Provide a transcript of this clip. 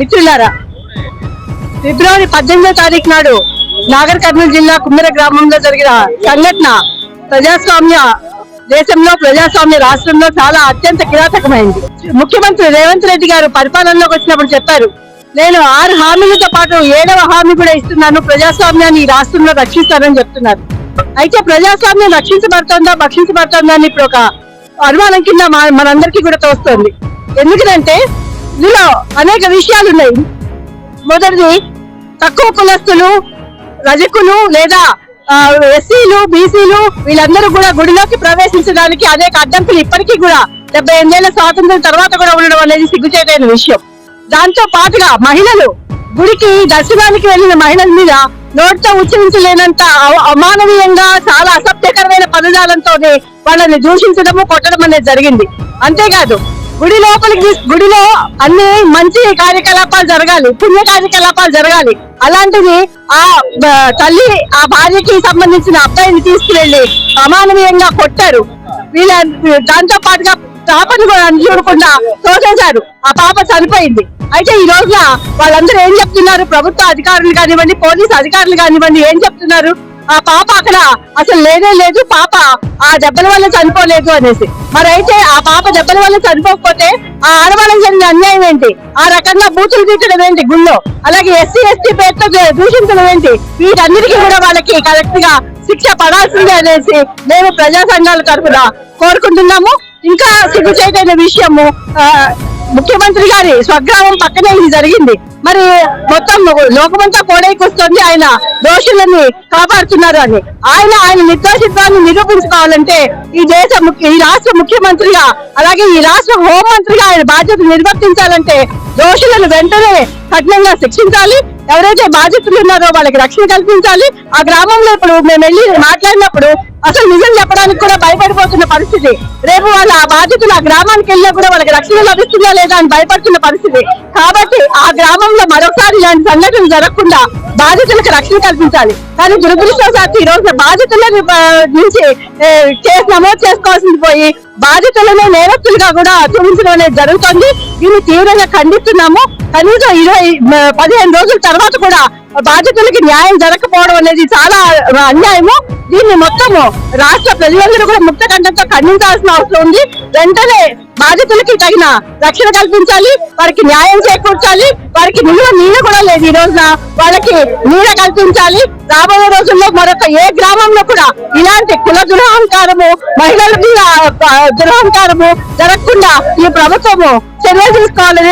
మిత్రులారా, ఫిబ్రవరి 18వ తారీఖు నాడు నాగర్ కర్నూలు జిల్లా కుమ్మెర గ్రామంలో జరిగిన సంఘటన ప్రజాస్వామ్య దేశంలో, ప్రజాస్వామ్య రాష్ట్రంలో చాలా అత్యంత కిరాతకమైంది. ముఖ్యమంత్రి రేవంత్ రెడ్డి గారు పరిపాలనలోకి వచ్చినప్పుడు చెప్పారు, నేను 6 హామీలతో పాటు 7వ హామీ కూడా ఇస్తున్నాను, ప్రజాస్వామ్యాన్ని ఈ రాష్ట్రంలో రక్షిస్తానని చెప్తున్నారు. అయితే ప్రజాస్వామ్యం రక్షించబడుతుందా భక్షించబడుతుందా అని ఇప్పుడు ఒక అనుమానం కింద మనందరికీ కూడా తోస్తోంది. ఎందుకంటే ఇందులో అనేక విషయాలు ఉన్నాయి. మొదటిది, తక్కువ కులస్తులు, రజకులు లేదా ఎస్సీలు, బీసీలు వీళ్ళందరూ కూడా గుడిలోకి ప్రవేశించడానికి అనేక అడ్డంకులు ఇప్పటికీ కూడా 78 ఏళ్ల స్వాతంత్రం తర్వాత కూడా ఉండడం అనేది సిగ్గుచేటైన విషయం. దాంతో పాటుగా మహిళలు, గుడికి దర్శనానికి వెళ్లిన మహిళల మీద నోటితో ఉచ్చరించలేనంత అమానవీయంగా చాలా అసభ్యకరమైన పదజాలంతోనే వాళ్ళని దూషించడము, కొట్టడం అనేది జరిగింది. అంతేకాదు గుడిలో అన్ని మంచి కార్యకలాపాలు జరగాలి, పుణ్య కార్యకలాపాలు జరగాలి. అలాంటిది ఆ తల్లి ఆ భార్యకి సంబంధించిన అబ్బాయిని తీసుకువెళ్లి అమానవీయంగా కొట్టారు. దాంతో పాటుగా పాపను కూడా చూడకుండా తోసేశారు. ఆ పాప చనిపోయింది. అయితే ఈ రోజున వాళ్ళందరూ ఏం చెప్తున్నారు, ప్రభుత్వ అధికారులు కానివ్వండి, పోలీసు అధికారులు కానివ్వండి, ఏం చెప్తున్నారు, ఆ పాప అక్కడ అసలు లేనే లేదు, పాప ఆ దెబ్బల వల్ల చనిపోలేదు అనేసి. మరి అయితే ఆ పాప దెబ్బల వల్ల చనిపోకపోతే ఆ ఆడవాళ్ళకి జరిగిన అన్యాయం ఏంటి? ఆ రకంగా బూతులు తీర్చడం ఏంటి గుళ్ళో? అలాగే ఎస్సీ ఎస్టీ పేరుతో దూషించడం ఏంటి? వీటన్నిటికీ కూడా వాళ్ళకి కరెక్ట్ గా శిక్ష పడాల్సిందే అనేసి మేము ప్రజా సంఘాల తరఫున కోరుకుంటున్నాము. ఇంకా సిగ్గుచేటైన విషయము, ముఖ్యమంత్రి గారి స్వగ్రామం పక్కనే ఇది జరిగింది. మరి మొత్తం లోకమంతా కోడైకి వస్తుంది, ఆయన దోషులని కాపాడుతున్నారు అని. ఆయన నిర్దోషిత్వాన్ని నిరూపించుకోవాలంటే ఈ రాష్ట్ర ముఖ్యమంత్రిగా, అలాగే ఈ రాష్ట్ర హోంమంత్రిగా ఆయన బాధ్యతలు నిర్వర్తించాలంటే దోషులను వెంటనే కఠినంగా శిక్షించాలి. ఎవరైతే బాధ్యతలు ఉన్నారో వాళ్ళకి రక్షణ కల్పించాలి. ఆ గ్రామంలో ఇప్పుడు మేము వెళ్ళి మాట్లాడినప్పుడు అసలు నిజం చెప్పడానికి కూడా భయపడిపోతున్న పరిస్థితి. రేపు వాళ్ళ ఆ బాధ్యతలు ఆ గ్రామానికి వెళ్ళినా కూడా వాళ్ళకి రక్షణ లభిస్తుందా లేదా అని భయపడుతున్న పరిస్థితి. కాబట్టి ఆ గ్రామంలో మరొకసారి ఇలాంటి సంఘటనలు జరగకుండా బాధితులకు రక్షణ కల్పించాలి. కానీ దురదృష్టవశాత్తు ఈ రోజు బాధితుల నుంచి కేసు నమోదు చేసుకోవాల్సింది పోయి బాధితులనే నేరస్తులుగా కూడా చూపించడం అనేది జరుగుతుంది. దీన్ని తీవ్రంగా ఖండిస్తున్నాము. కనీసం 15 రోజుల తర్వాత కూడా బాధితులకి న్యాయం జరగకపోవడం అనేది చాలా అన్యాయము. దీన్ని మొత్తము రాష్ట్ర ప్రజలందరూ కూడా ముక్త కంఠంతో ఖండించాల్సిన అవసరం ఉంది. వెంటనే బాధితులకి తగిన రక్షణ కల్పించాలి, వారికి న్యాయం చేకూర్చాలి. వారికి నీడ కూడా లేదు. ఈ రోజున వాళ్ళకి నీడ కల్పించాలి. రాబోయే రోజుల్లో మరొక ఏ గ్రామంలో కూడా ఇలాంటి కుల దురహంకారము, మహిళల మీద దురహంకారము జరగకుండా ఈ ప్రభుత్వము చర్యలు తీసుకోవాలని